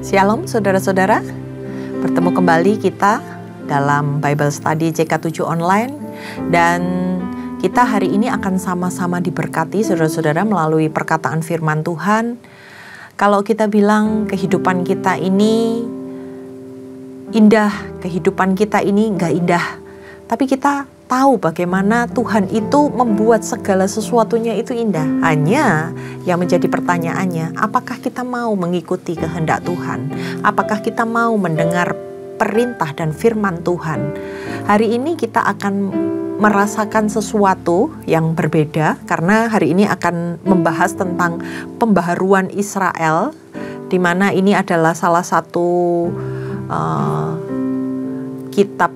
Shalom saudara-saudara, bertemu kembali kita dalam Bible Study CK7 Online. Dan kita hari ini akan sama-sama diberkati saudara-saudara melalui perkataan firman Tuhan. Kalau kita bilang kehidupan kita ini indah, kehidupan kita ini enggak indah, tapi kita tahu bagaimana Tuhan itu membuat segala sesuatunya itu indah. Hanya yang menjadi pertanyaannya, apakah kita mau mengikuti kehendak Tuhan? Apakah kita mau mendengar perintah dan firman Tuhan? Hari ini kita akan merasakan sesuatu yang berbeda, karena hari ini akan membahas tentang pembaharuan Israel, di mana ini adalah salah satu kitab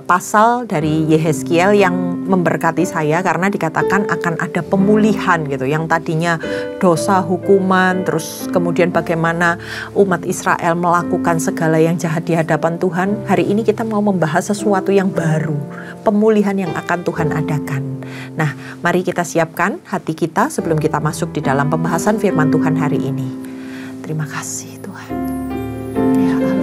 pasal dari Yehezkiel yang memberkati saya, karena dikatakan akan ada pemulihan gitu, yang tadinya dosa, hukuman, terus kemudian bagaimana umat Israel melakukan segala yang jahat di hadapan Tuhan. Hari ini kita mau membahas sesuatu yang baru, pemulihan yang akan Tuhan adakan. Nah, mari kita siapkan hati kita sebelum kita masuk di dalam pembahasan firman Tuhan hari ini. Terima kasih Tuhan. Ya Allah.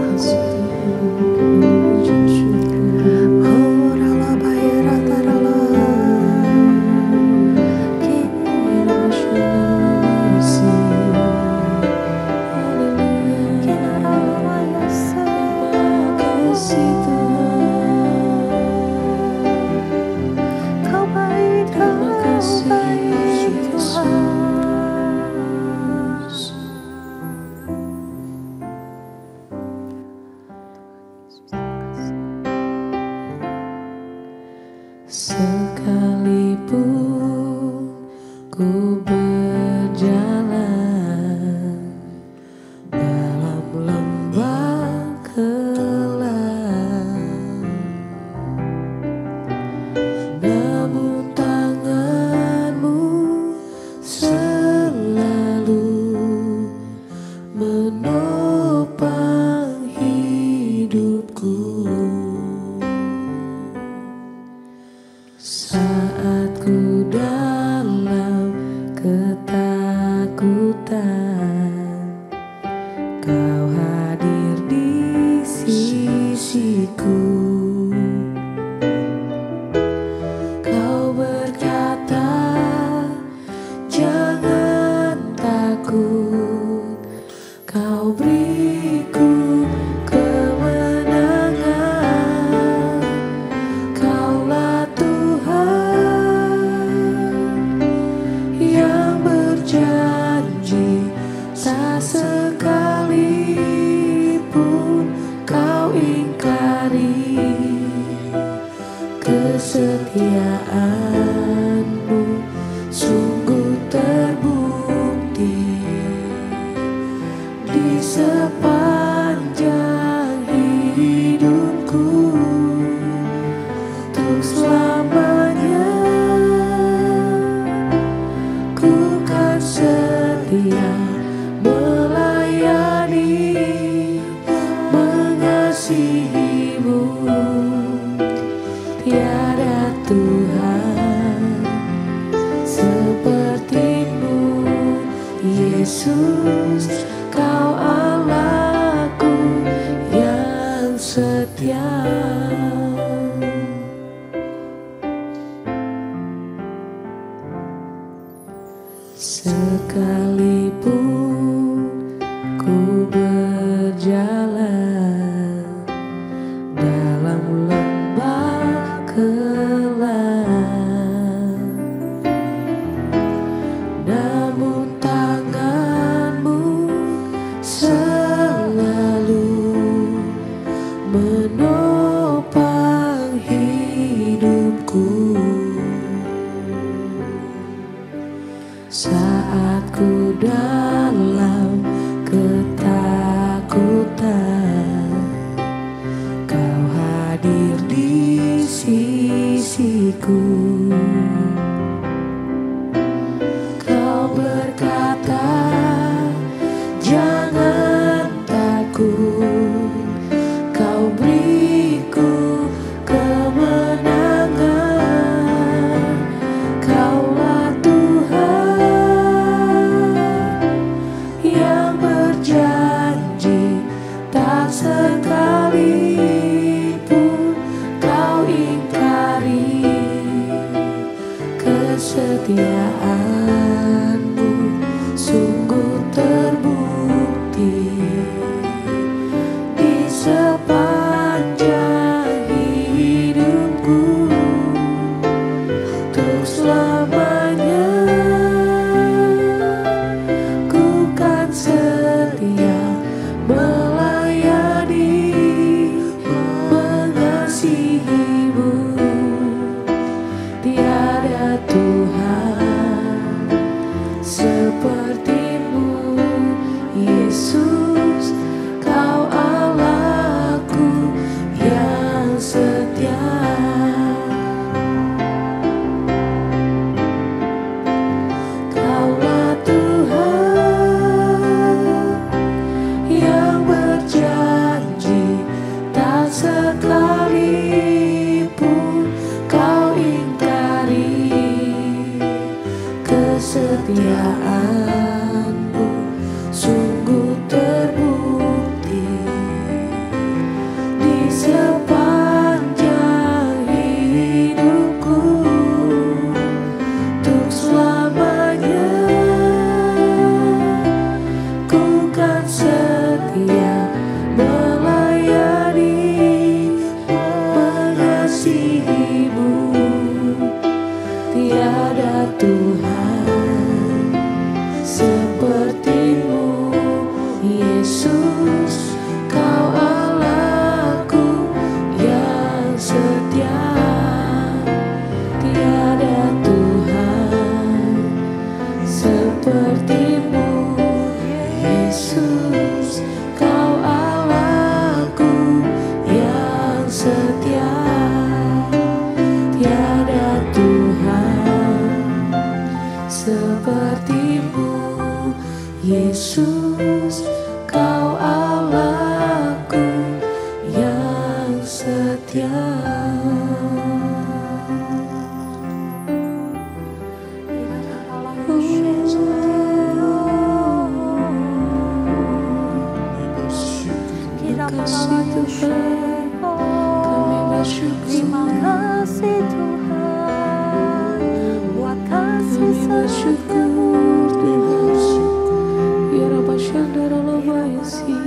Sekalipun ku berjalan dalam lembah kelam, namun tanganmu selalu menopang hidupku. Saat ku dalam ketakutan, Kau hadir di sisiku. Kau berkata, jangan takut, Kau beriku kemenangan. Kaulah yang berjanji, tak sekalipun Kau ingkari kesetiaanmu, sungguh terbukti di sepanjang hidupku. Untuk selamanya ku kan setia melayani, mengasihimu. Tiada Tuhan sepertimu, Yesus, Kau Allahku yang setia. Sekalipun ku berjalan dalam lembah kelam, namun tanganmu selalu menopang Yesus, Kau Allahku yang setia. Tiada Tuhan seperti-Mu, Yesus, Kau Allahku yang setia. Tiada Tuhan seperti-Mu, Yesus, Kau Allahku yang setia. Terima kasih Tuhan buat kasih sayang-Mu. Ya Rabba Shandara Lobayasi.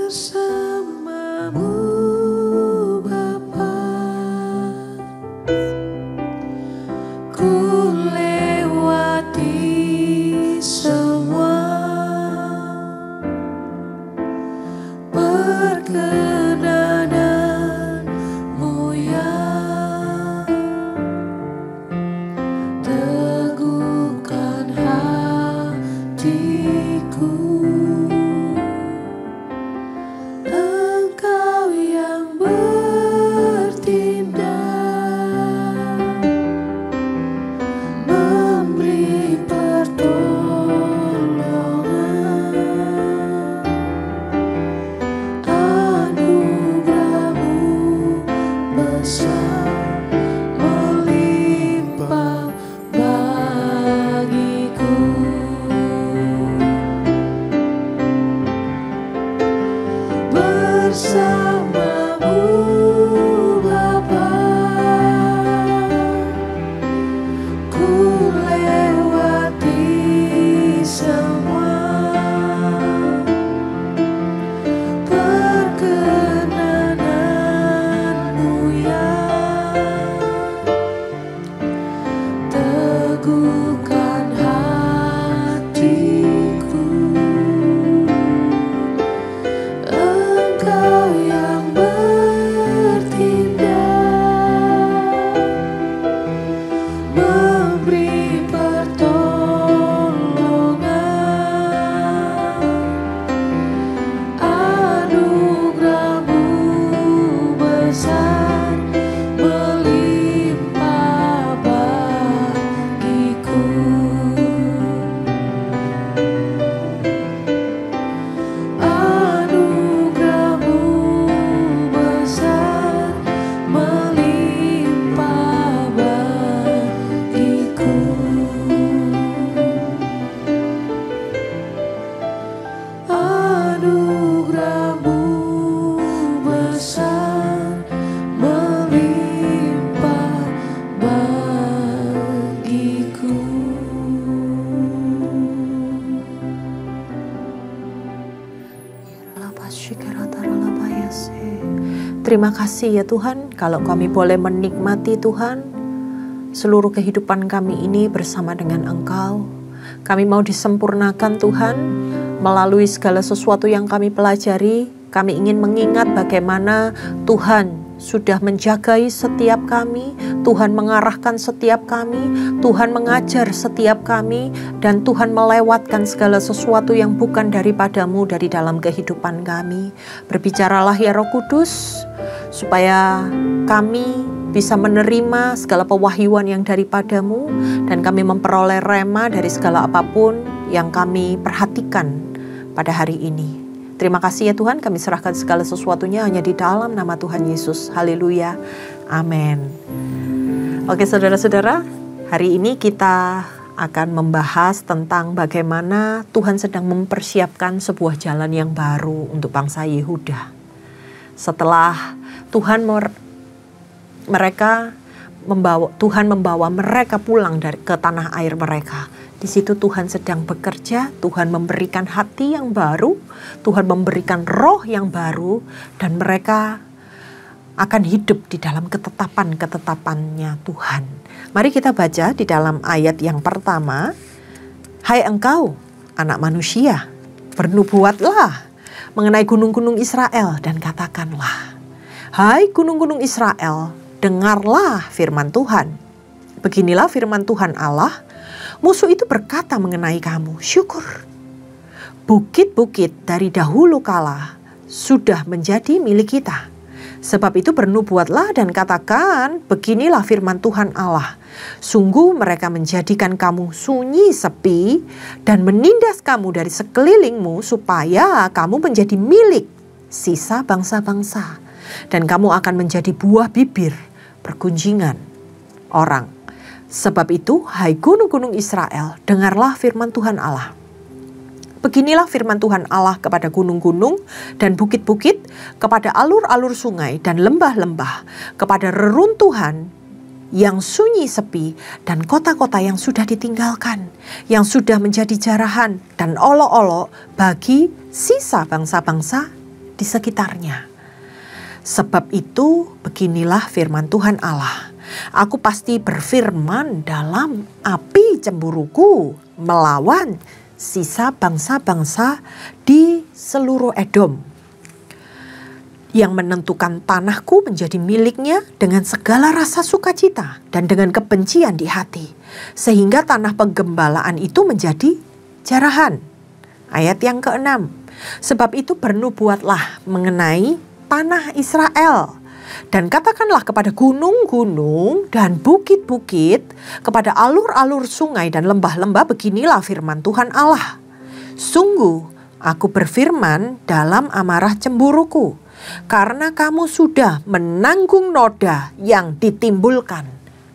Bersama-Mu Bapa, ku lewati semua. Perkenanan-Mu yang teguhkan hatiku. Engkau yang bertindak, memberi pertolongan. Anugerah-Mu besar melimpah bagiku. Bersama-Mu Bapa, ku lewati semua. Perkenanan-Mu yang teguhkan hatiku. Engkau yang bertindak, memberi pertolongan. Anugerah-Mu besar melimpah bagiku. Anugerah-Mu besar melimpah bagiku. Anugerah-Mu besar melimpah bagiku. Terima kasih ya Tuhan, kalau kami boleh menikmati Tuhan seluruh kehidupan kami ini bersama dengan Engkau. Kami mau disempurnakan Tuhan melalui segala sesuatu yang kami pelajari. Kami ingin mengingat bagaimana Tuhan sudah menjagai setiap kami, Tuhan mengarahkan setiap kami, Tuhan mengajar setiap kami, dan Tuhan melewatkan segala sesuatu yang bukan daripada-Mu dari dalam kehidupan kami. Berbicaralah ya Roh Kudus, supaya kami bisa menerima segala pewahyuan yang daripada-Mu, dan kami memperoleh rema dari segala apapun yang kami perhatikan pada hari ini. Terima kasih ya Tuhan, kami serahkan segala sesuatunya hanya di dalam nama Tuhan Yesus. Haleluya. Amin. Oke saudara-saudara, hari ini kita akan membahas tentang bagaimana Tuhan sedang mempersiapkan sebuah jalan yang baru untuk bangsa Yehuda. Setelah Tuhan membawa mereka pulang ke tanah air mereka. Di situ Tuhan sedang bekerja, Tuhan memberikan hati yang baru, Tuhan memberikan roh yang baru, dan mereka akan hidup di dalam ketetapan-ketetapannya Tuhan. Mari kita baca di dalam ayat yang pertama. Hai engkau, anak manusia, bernubuatlah mengenai gunung-gunung Israel dan katakanlah, hai gunung-gunung Israel, dengarlah firman Tuhan. Beginilah firman Tuhan Allah, musuh itu berkata mengenai kamu, syukur. Bukit-bukit dari dahulu kala sudah menjadi milik kita. Sebab itu bernubuatlah dan katakan, beginilah firman Tuhan Allah. Sungguh mereka menjadikan kamu sunyi sepi dan menindas kamu dari sekelilingmu supaya kamu menjadi milik sisa bangsa-bangsa. Dan kamu akan menjadi buah bibir pergunjingan orang. Sebab itu, hai gunung-gunung Israel, dengarlah firman Tuhan Allah. Beginilah firman Tuhan Allah kepada gunung-gunung dan bukit-bukit, kepada alur-alur sungai dan lembah-lembah, kepada reruntuhan yang sunyi sepi dan kota-kota yang sudah ditinggalkan, yang sudah menjadi jarahan dan olok-olok bagi sisa bangsa-bangsa di sekitarnya. Sebab itu beginilah firman Tuhan Allah. Aku pasti berfirman dalam api cemburuku melawan sisa bangsa-bangsa di seluruh Edom, yang menentukan tanahku menjadi miliknya dengan segala rasa sukacita dan dengan kebencian di hati, sehingga tanah penggembalaan itu menjadi jarahan. Ayat yang ke-6, sebab itu bernubuatlah mengenai tanah Israel, dan katakanlah kepada gunung-gunung dan bukit-bukit, kepada alur-alur sungai dan lembah-lembah, beginilah firman Tuhan Allah. Sungguh aku berfirman dalam amarah cemburuku, karena kamu sudah menanggung noda yang ditimbulkan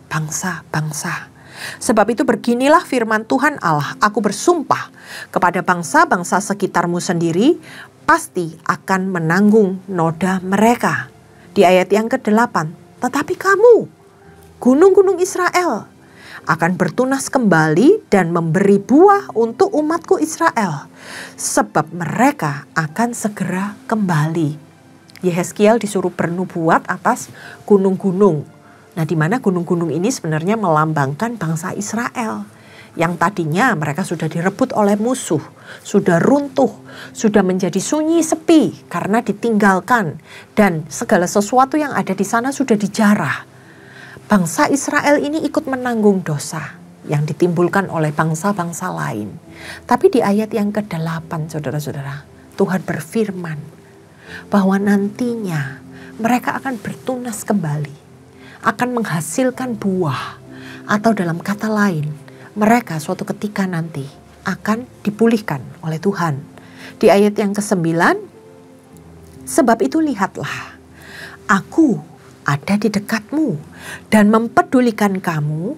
bangsa-bangsa. Sebab itu beginilah firman Tuhan Allah, aku bersumpah kepada bangsa-bangsa sekitarmu sendiri, pasti akan menanggung noda mereka. Di ayat yang ke-8, tetapi kamu, gunung-gunung Israel, akan bertunas kembali dan memberi buah untuk umatku Israel, sebab mereka akan segera kembali. Yehezkiel disuruh bernubuat atas gunung-gunung. Nah, di mana gunung-gunung ini sebenarnya melambangkan bangsa Israel, yang tadinya mereka sudah direbut oleh musuh, sudah runtuh, sudah menjadi sunyi sepi karena ditinggalkan, dan segala sesuatu yang ada di sana sudah dijarah. Bangsa Israel ini ikut menanggung dosa yang ditimbulkan oleh bangsa-bangsa lain. Tapi di ayat yang ke-8, saudara-saudara, Tuhan berfirman bahwa nantinya mereka akan bertunas kembali, akan menghasilkan buah, atau dalam kata lain, mereka suatu ketika nanti akan dipulihkan oleh Tuhan. Di ayat yang ke-9, sebab itu lihatlah, aku ada di dekatmu dan mempedulikan kamu,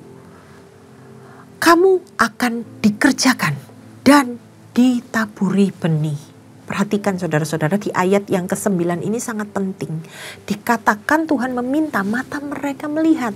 kamu akan dikerjakan dan ditaburi benih. Perhatikan saudara-saudara, di ayat yang ke-9 ini sangat penting. Dikatakan Tuhan meminta mata mereka melihat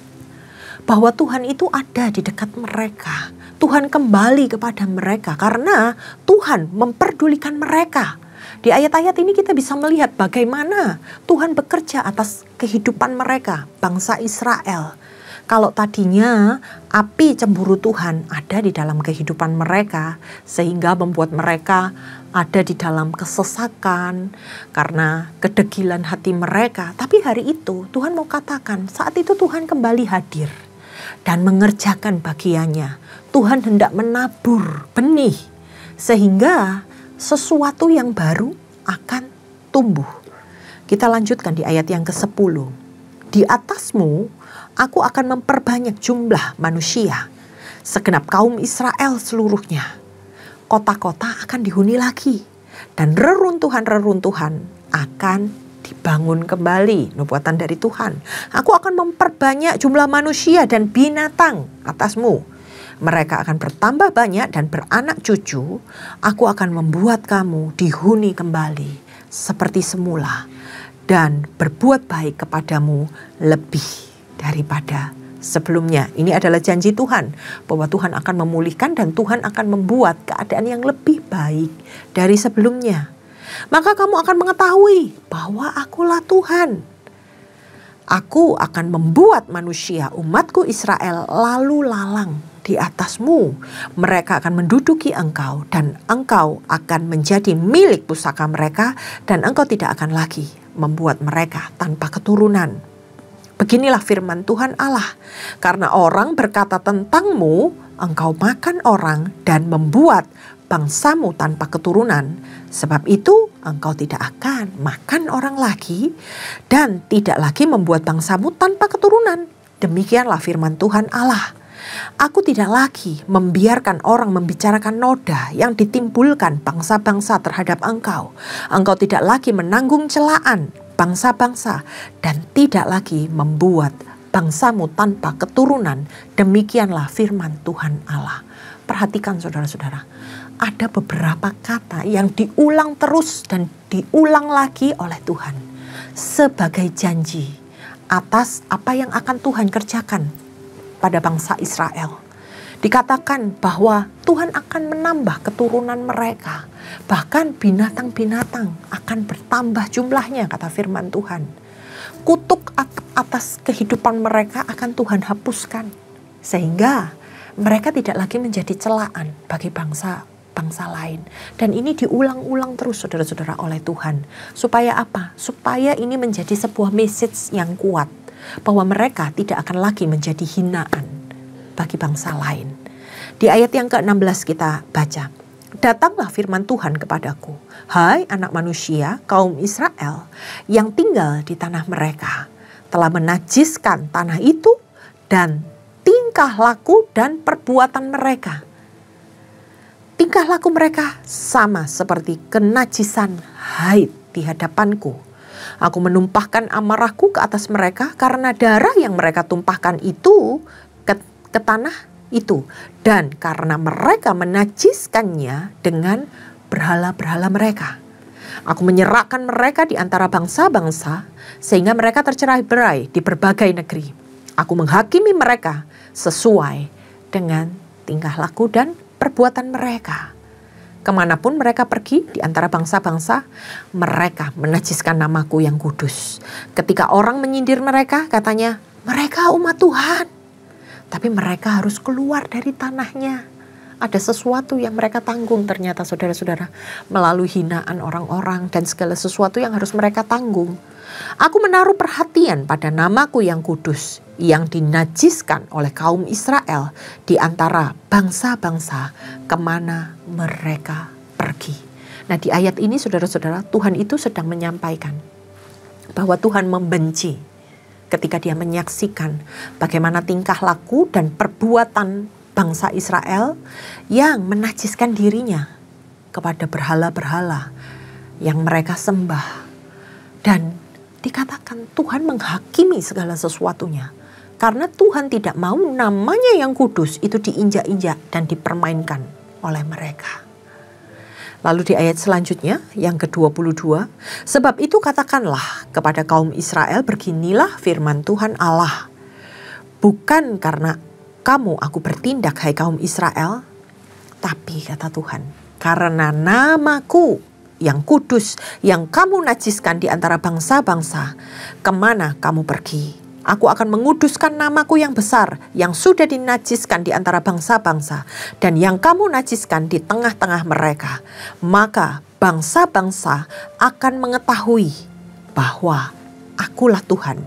bahwa Tuhan itu ada di dekat mereka. Tuhan kembali kepada mereka karena Tuhan memperdulikan mereka. Di ayat-ayat ini kita bisa melihat bagaimana Tuhan bekerja atas kehidupan mereka, bangsa Israel. Kalau tadinya api cemburu Tuhan ada di dalam kehidupan mereka, sehingga membuat mereka ada di dalam kesesakan karena kedegilan hati mereka. Tapi hari itu Tuhan mau katakan, saat itu Tuhan kembali hadir dan mengerjakan bagiannya. Tuhan hendak menabur benih sehingga sesuatu yang baru akan tumbuh. Kita lanjutkan di ayat yang ke-10. Di atasmu aku akan memperbanyak jumlah manusia, segenap kaum Israel seluruhnya. Kota-kota akan dihuni lagi dan reruntuhan-reruntuhan akan dibangun kembali. Nubuatan dari Tuhan. Aku akan memperbanyak jumlah manusia dan binatang atasmu. Mereka akan bertambah banyak dan beranak cucu. Aku akan membuat kamu dihuni kembali seperti semula dan berbuat baik kepadamu lebih daripada sebelumnya. Ini adalah janji Tuhan bahwa Tuhan akan memulihkan dan Tuhan akan membuat keadaan yang lebih baik dari sebelumnya. Maka kamu akan mengetahui bahwa akulah Tuhan. Aku akan membuat manusia umatku Israel lalu lalang di atasmu. Mereka akan menduduki engkau dan engkau akan menjadi milik pusaka mereka dan engkau tidak akan lagi membuat mereka tanpa keturunan. Beginilah firman Tuhan Allah, karena orang berkata tentangmu, engkau makan orang dan membuat bangsamu tanpa keturunan. Sebab itu engkau tidak akan makan orang lagi dan tidak lagi membuat bangsamu tanpa keturunan. Demikianlah firman Tuhan Allah. Aku tidak lagi membiarkan orang membicarakan noda yang ditimbulkan bangsa-bangsa terhadap engkau. Engkau tidak lagi menanggung celaan bangsa-bangsa dan tidak lagi membuat bangsamu tanpa keturunan. Demikianlah firman Tuhan Allah. Perhatikan saudara-saudara, ada beberapa kata yang diulang terus dan diulang lagi oleh Tuhan sebagai janji atas apa yang akan Tuhan kerjakan pada bangsa Israel. Dikatakan bahwa Tuhan akan menambah keturunan mereka. Bahkan binatang-binatang akan bertambah jumlahnya, kata firman Tuhan. Kutuk atas kehidupan mereka akan Tuhan hapuskan. Sehingga mereka tidak lagi menjadi celaan bagi bangsa lain. Dan ini diulang-ulang terus saudara-saudara oleh Tuhan. Supaya apa? Supaya ini menjadi sebuah message yang kuat. Bahwa mereka tidak akan lagi menjadi hinaan bagi bangsa lain. Di ayat yang ke-16 kita baca. Datanglah firman Tuhan kepadaku. Hai anak manusia, kaum Israel yang tinggal di tanah mereka telah menajiskan tanah itu dan tingkah laku dan perbuatan mereka. Tingkah laku mereka sama seperti kenajisan haid di hadapanku. Aku menumpahkan amarahku ke atas mereka karena darah yang mereka tumpahkan itu ke tanah itu. Dan karena mereka menajiskannya dengan berhala-berhala mereka. Aku menyerahkan mereka di antara bangsa-bangsa sehingga mereka tercerai-berai di berbagai negeri. Aku menghakimi mereka sesuai dengan tingkah laku dan perbuatan mereka. Kemanapun mereka pergi di antara bangsa-bangsa, mereka menajiskan namaku yang kudus. Ketika orang menyindir mereka, katanya, mereka umat Tuhan. Tapi mereka harus keluar dari tanahnya. Ada sesuatu yang mereka tanggung ternyata saudara-saudara. Melalui hinaan orang-orang dan segala sesuatu yang harus mereka tanggung. Aku menaruh perhatian pada namaku yang kudus yang dinajiskan oleh kaum Israel di antara bangsa-bangsa kemana mereka pergi. Nah di ayat ini saudara-saudara Tuhan itu sedang menyampaikan bahwa Tuhan membenci ketika dia menyaksikan bagaimana tingkah laku dan perbuatan bangsa Israel yang menajiskan dirinya kepada berhala-berhala yang mereka sembah. Dan dikatakan Tuhan menghakimi segala sesuatunya. Karena Tuhan tidak mau namanya yang kudus itu diinjak-injak dan dipermainkan oleh mereka. Lalu di ayat selanjutnya yang ke-22. Sebab itu katakanlah kepada kaum Israel, beginilah firman Tuhan Allah. Bukan karena kamu aku bertindak hai kaum Israel. Tapi kata Tuhan, karena namaku yang kudus, yang kamu najiskan di antara bangsa-bangsa, kemana kamu pergi. Aku akan menguduskan namaku yang besar, yang sudah dinajiskan di antara bangsa-bangsa, dan yang kamu najiskan di tengah-tengah mereka. Maka bangsa-bangsa akan mengetahui bahwa akulah Tuhan.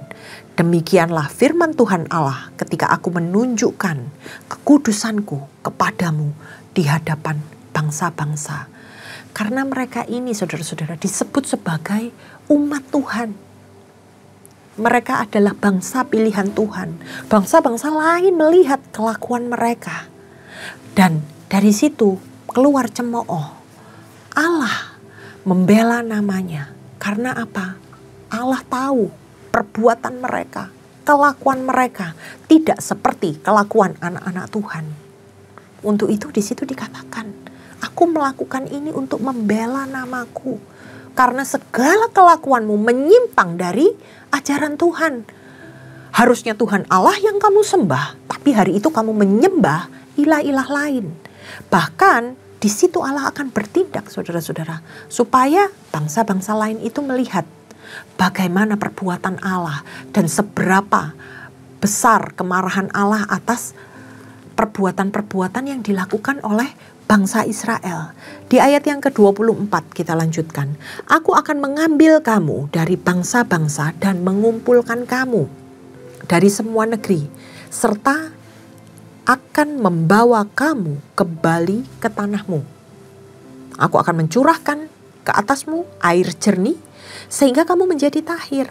Demikianlah firman Tuhan Allah ketika aku menunjukkan kekudusanku kepadamu di hadapan bangsa-bangsa. Karena mereka ini saudara-saudara disebut sebagai umat Tuhan. Mereka adalah bangsa pilihan Tuhan. Bangsa-bangsa lain melihat kelakuan mereka. Dan dari situ keluar cemooh. Allah membela namanya. Karena apa? Allah tahu perbuatan mereka, kelakuan mereka tidak seperti kelakuan anak-anak Tuhan. Untuk itu di situ dikatakan, aku melakukan ini untuk membela namaku. Karena segala kelakuanmu menyimpang dari ajaran Tuhan. Harusnya Tuhan Allah yang kamu sembah, tapi hari itu kamu menyembah ilah-ilah lain. Bahkan di situ Allah akan bertindak saudara-saudara, supaya bangsa-bangsa lain itu melihat bagaimana perbuatan Allah dan seberapa besar kemarahan Allah atas perbuatan-perbuatan yang dilakukan oleh bangsa Israel. Di ayat yang ke-24 kita lanjutkan. Aku akan mengambil kamu dari bangsa-bangsa dan mengumpulkan kamu dari semua negeri, serta akan membawa kamu kembali ke tanahmu. Aku akan mencurahkan ke atasmu air jernih sehingga kamu menjadi tahir.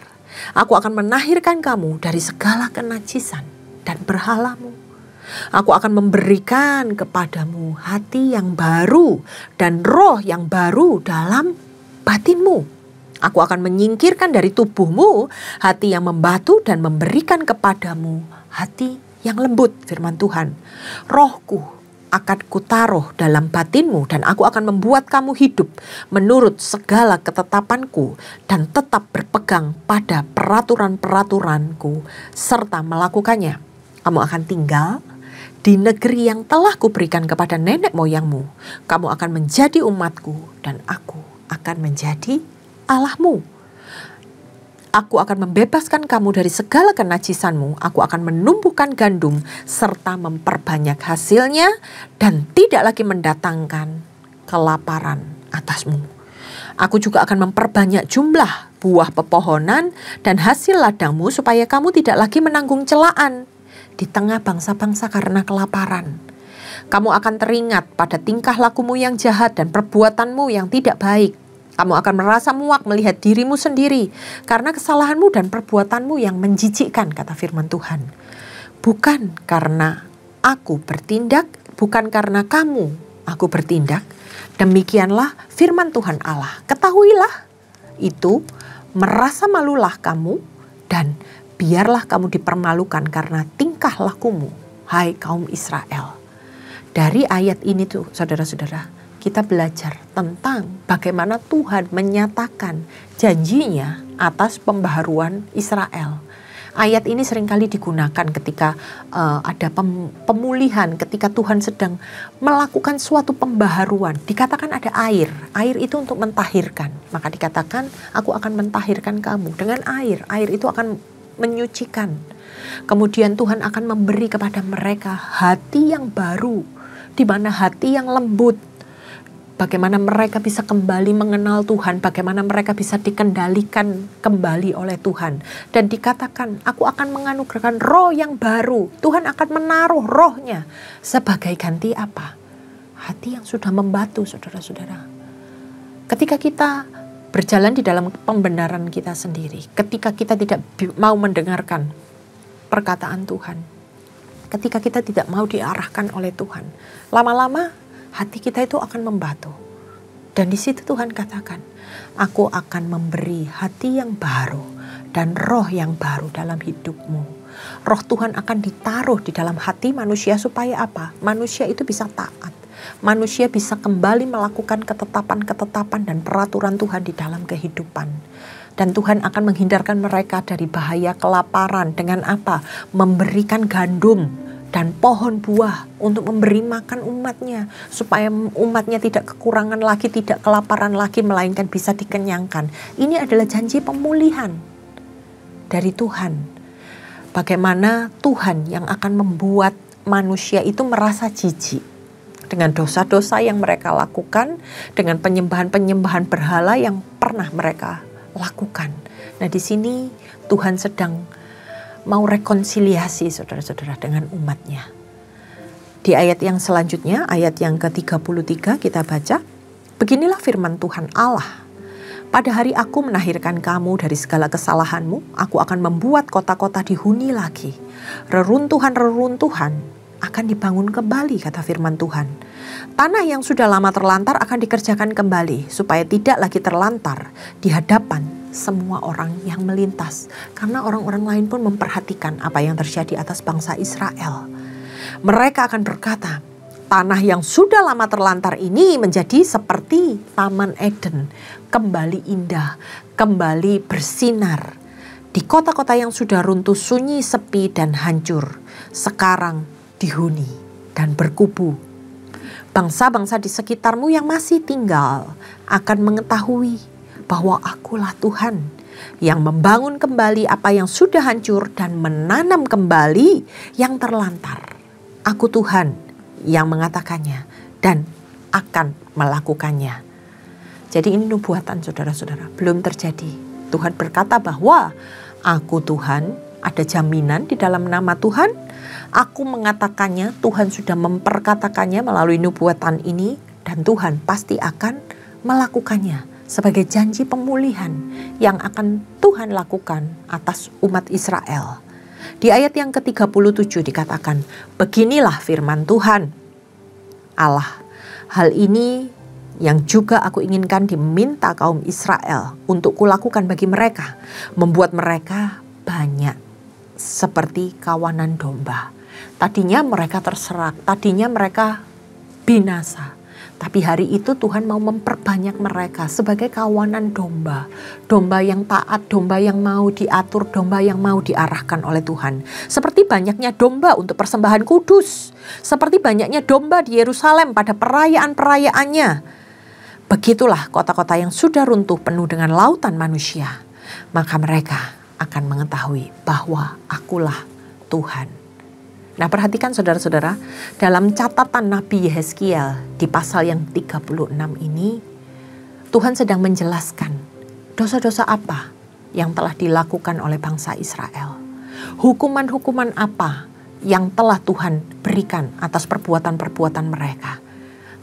Aku akan menahirkan kamu dari segala kenajisan dan berhalamu. Aku akan memberikan kepadamu hati yang baru dan roh yang baru dalam batinmu. Aku akan menyingkirkan dari tubuhmu hati yang membatu dan memberikan kepadamu hati yang lembut, firman Tuhan. Rohku akan kutaruh dalam batinmu dan aku akan membuat kamu hidup menurut segala ketetapanku dan tetap berpegang pada peraturan-peraturanku serta melakukannya. Kamu akan tinggal di negeri yang telah kuberikan kepada nenek moyangmu. Kamu akan menjadi umatku dan aku akan menjadi Allahmu. Aku akan membebaskan kamu dari segala kenajisanmu. Aku akan menumbuhkan gandum serta memperbanyak hasilnya dan tidak lagi mendatangkan kelaparan atasmu. Aku juga akan memperbanyak jumlah buah pepohonan dan hasil ladangmu supaya kamu tidak lagi menanggung celaan di tengah bangsa-bangsa karena kelaparan. Kamu akan teringat pada tingkah lakumu yang jahat dan perbuatanmu yang tidak baik. Kamu akan merasa muak melihat dirimu sendiri karena kesalahanmu dan perbuatanmu yang menjijikkan, kata firman Tuhan. Bukan karena aku bertindak, bukan karena kamu aku bertindak. Demikianlah firman Tuhan Allah. Ketahuilah itu, merasa malulah kamu dan biarlah kamu dipermalukan karena tingkah lakumu, hai kaum Israel. Dari ayat ini tuh saudara-saudara, kita belajar tentang bagaimana Tuhan menyatakan janjinya atas pembaharuan Israel. Ayat ini seringkali digunakan ketika ada pemulihan, ketika Tuhan sedang melakukan suatu pembaharuan. Dikatakan ada air, air itu untuk mentahirkan. Maka dikatakan aku akan mentahirkan kamu dengan air. Air itu akan menyucikan. Kemudian Tuhan akan memberi kepada mereka hati yang baru, di mana hati yang lembut. Bagaimana mereka bisa kembali mengenal Tuhan, bagaimana mereka bisa dikendalikan kembali oleh Tuhan. Dan dikatakan, aku akan menganugerahkan roh yang baru. Tuhan akan menaruh rohnya sebagai ganti apa? Hati yang sudah membatu, saudara-saudara. Ketika kita berjalan di dalam pembenaran kita sendiri, ketika kita tidak mau mendengarkan perkataan Tuhan, ketika kita tidak mau diarahkan oleh Tuhan, lama-lama hati kita itu akan membatu. Dan di situ Tuhan katakan, aku akan memberi hati yang baru dan roh yang baru dalam hidupmu. Roh Tuhan akan ditaruh di dalam hati manusia supaya apa? Manusia itu bisa taat. Manusia bisa kembali melakukan ketetapan-ketetapan dan peraturan Tuhan di dalam kehidupan. Dan Tuhan akan menghindarkan mereka dari bahaya kelaparan dengan apa? Memberikan gandum dan pohon buah untuk memberi makan umatnya, supaya umatnya tidak kekurangan lagi, tidak kelaparan lagi, melainkan bisa dikenyangkan. Ini adalah janji pemulihan dari Tuhan. Bagaimana Tuhan yang akan membuat manusia itu merasa jijik dengan dosa-dosa yang mereka lakukan, dengan penyembahan-penyembahan berhala yang pernah mereka lakukan. Nah, di sini Tuhan sedang mau rekonsiliasi saudara-saudara dengan umatnya. Di ayat yang selanjutnya, ayat yang ke-33 kita baca, beginilah firman Tuhan Allah. Pada hari aku menahirkan kamu dari segala kesalahanmu, aku akan membuat kota-kota dihuni lagi. Reruntuhan-reruntuhan akan dibangun kembali, kata firman Tuhan. Tanah yang sudah lama terlantar akan dikerjakan kembali, supaya tidak lagi terlantar di hadapan semua orang yang melintas. Karena orang-orang lain pun memperhatikan apa yang terjadi atas bangsa Israel. Mereka akan berkata, tanah yang sudah lama terlantar ini menjadi seperti Taman Eden. Kembali indah, kembali bersinar. Di kota-kota yang sudah runtuh sunyi, sepi dan hancur, sekarang dihuni dan berkubu. Bangsa-bangsa di sekitarmu yang masih tinggal akan mengetahui bahwa akulah Tuhan. yang membangun kembali apa yang sudah hancur dan menanam kembali yang terlantar. Aku Tuhan yang mengatakannya dan akan melakukannya. Jadi ini nubuatan saudara-saudara, belum terjadi. Tuhan berkata bahwa aku Tuhan, ada jaminan di dalam nama Tuhan. Aku mengatakannya, Tuhan sudah memperkatakannya melalui nubuatan ini, dan Tuhan pasti akan melakukannya sebagai janji pemulihan yang akan Tuhan lakukan atas umat Israel. Di ayat yang ke-37 dikatakan, beginilah firman Tuhan Allah, hal ini yang juga aku inginkan diminta kaum Israel untuk kulakukan bagi mereka, membuat mereka banyak seperti kawanan domba. Tadinya mereka terserak, tadinya mereka binasa. Tapi hari itu Tuhan mau memperbanyak mereka sebagai kawanan domba. Domba yang taat, domba yang mau diatur, domba yang mau diarahkan oleh Tuhan. Seperti banyaknya domba untuk persembahan kudus. Seperti banyaknya domba di Yerusalem pada perayaan-perayaannya. Begitulah kota-kota yang sudah runtuh penuh dengan lautan manusia. Maka mereka akan mengetahui bahwa akulah Tuhan. Nah, perhatikan saudara-saudara, dalam catatan Nabi Yehezkiel di pasal yang 36 ini, Tuhan sedang menjelaskan dosa-dosa apa yang telah dilakukan oleh bangsa Israel. Hukuman-hukuman apa yang telah Tuhan berikan atas perbuatan-perbuatan mereka.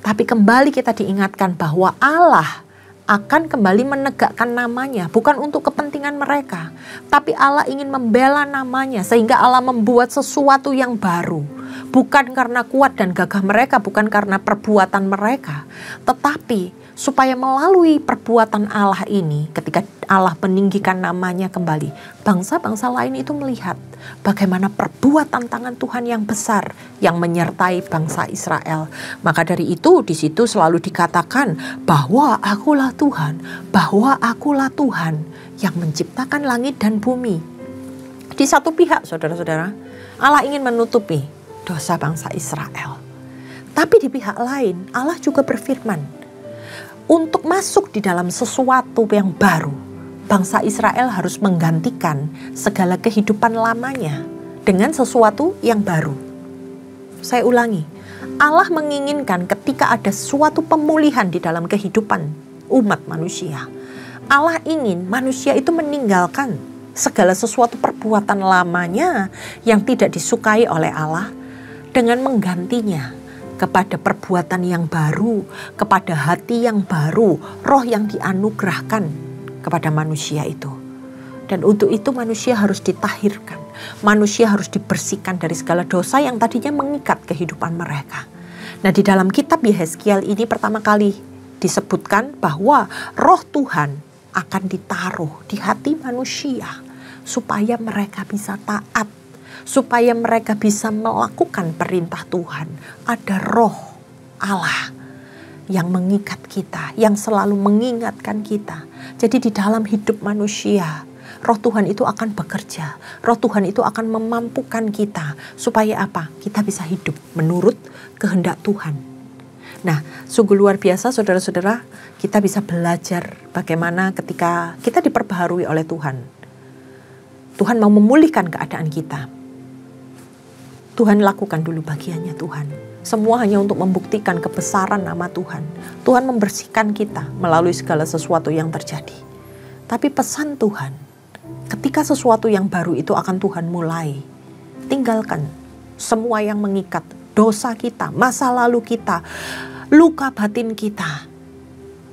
Tapi kembali kita diingatkan bahwa Allah akan kembali menegakkan namanya, bukan untuk kepentingan mereka. Tapi Allah ingin membela namanya sehingga Allah membuat sesuatu yang baru. Bukan karena kuat dan gagah mereka, bukan karena perbuatan mereka. Tetapi supaya melalui perbuatan Allah ini, ketika Allah meninggikan namanya kembali, bangsa-bangsa lain itu melihat bagaimana perbuatan tangan Tuhan yang besar yang menyertai bangsa Israel. Maka dari itu di situ selalu dikatakan bahwa akulah Tuhan, bahwa akulah Tuhan yang menciptakan langit dan bumi. Di satu pihak saudara-saudara, Allah ingin menutupi dosa bangsa Israel. Tapi di pihak lain Allah juga berfirman, untuk masuk di dalam sesuatu yang baru, bangsa Israel harus menggantikan segala kehidupan lamanya dengan sesuatu yang baru. Saya ulangi, Allah menginginkan ketika ada suatu pemulihan di dalam kehidupan umat manusia, Allah ingin manusia itu meninggalkan segala sesuatu perbuatan lamanya yang tidak disukai oleh Allah dengan menggantinya kepada perbuatan yang baru, kepada hati yang baru, roh yang dianugerahkan kepada manusia itu. Dan untuk itu manusia harus ditahirkan, manusia harus dibersihkan dari segala dosa yang tadinya mengikat kehidupan mereka. Nah, di dalam kitab Yehezkiel ini pertama kali disebutkan bahwa roh Tuhan akan ditaruh di hati manusia supaya mereka bisa taat, supaya mereka bisa melakukan perintah Tuhan. Ada roh Allah yang mengikat kita, yang selalu mengingatkan kita. Jadi di dalam hidup manusia, roh Tuhan itu akan bekerja. Roh Tuhan itu akan memampukan kita. Supaya apa? Kita bisa hidup menurut kehendak Tuhan. Nah, sungguh luar biasa saudara-saudara, kita bisa belajar bagaimana ketika kita diperbaharui oleh Tuhan. Tuhan mau memulihkan keadaan kita. Tuhan lakukan dulu bagiannya Tuhan. Semua hanya untuk membuktikan kebesaran nama Tuhan. Tuhan membersihkan kita melalui segala sesuatu yang terjadi. Tapi pesan Tuhan, ketika sesuatu yang baru itu akan Tuhan mulai, tinggalkan semua yang mengikat dosa kita, masa lalu kita, luka batin kita.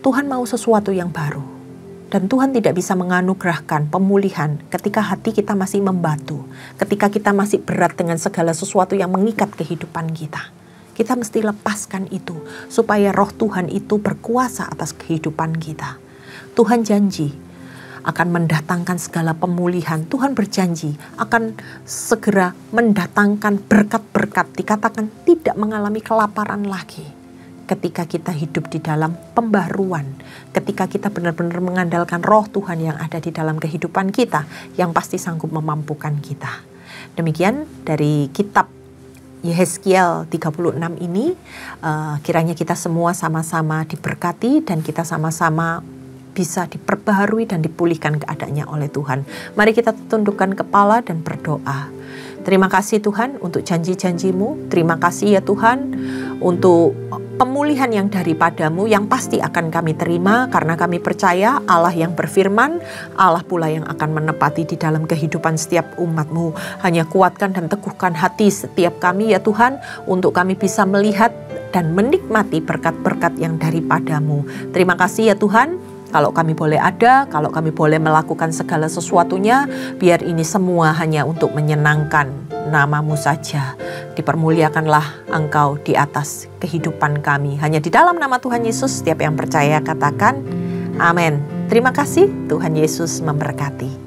Tuhan mau sesuatu yang baru. Dan Tuhan tidak bisa menganugerahkan pemulihan ketika hati kita masih membatu, ketika kita masih berat dengan segala sesuatu yang mengikat kehidupan kita. Kita mesti lepaskan itu supaya roh Tuhan itu berkuasa atas kehidupan kita. Tuhan janji akan mendatangkan segala pemulihan. Tuhan berjanji akan segera mendatangkan berkat-berkat, dikatakan tidak mengalami kelaparan lagi. Ketika kita hidup di dalam pembaruan, ketika kita benar-benar mengandalkan roh Tuhan yang ada di dalam kehidupan kita, yang pasti sanggup memampukan kita. Demikian dari kitab Yehezkiel 36 ini, kiranya kita semua sama-sama diberkati dan kita sama-sama bisa diperbaharui dan dipulihkan keadaannya oleh Tuhan. Mari kita tundukkan kepala dan berdoa. Terima kasih Tuhan untuk janji-janji-Mu. Terima kasih ya Tuhan untuk pemulihan yang daripadamu yang pasti akan kami terima karena kami percaya Allah yang berfirman, Allah pula yang akan menepati di dalam kehidupan setiap umat-Mu. Hanya kuatkan dan teguhkan hati setiap kami ya Tuhan untuk kami bisa melihat dan menikmati berkat-berkat yang daripadamu. Terima kasih ya Tuhan. Kalau kami boleh ada, kalau kami boleh melakukan segala sesuatunya, biar ini semua hanya untuk menyenangkan nama-Mu saja. Dipermuliakanlah Engkau di atas kehidupan kami. Hanya di dalam nama Tuhan Yesus, setiap yang percaya katakan, amin. Terima kasih, Tuhan Yesus memberkati.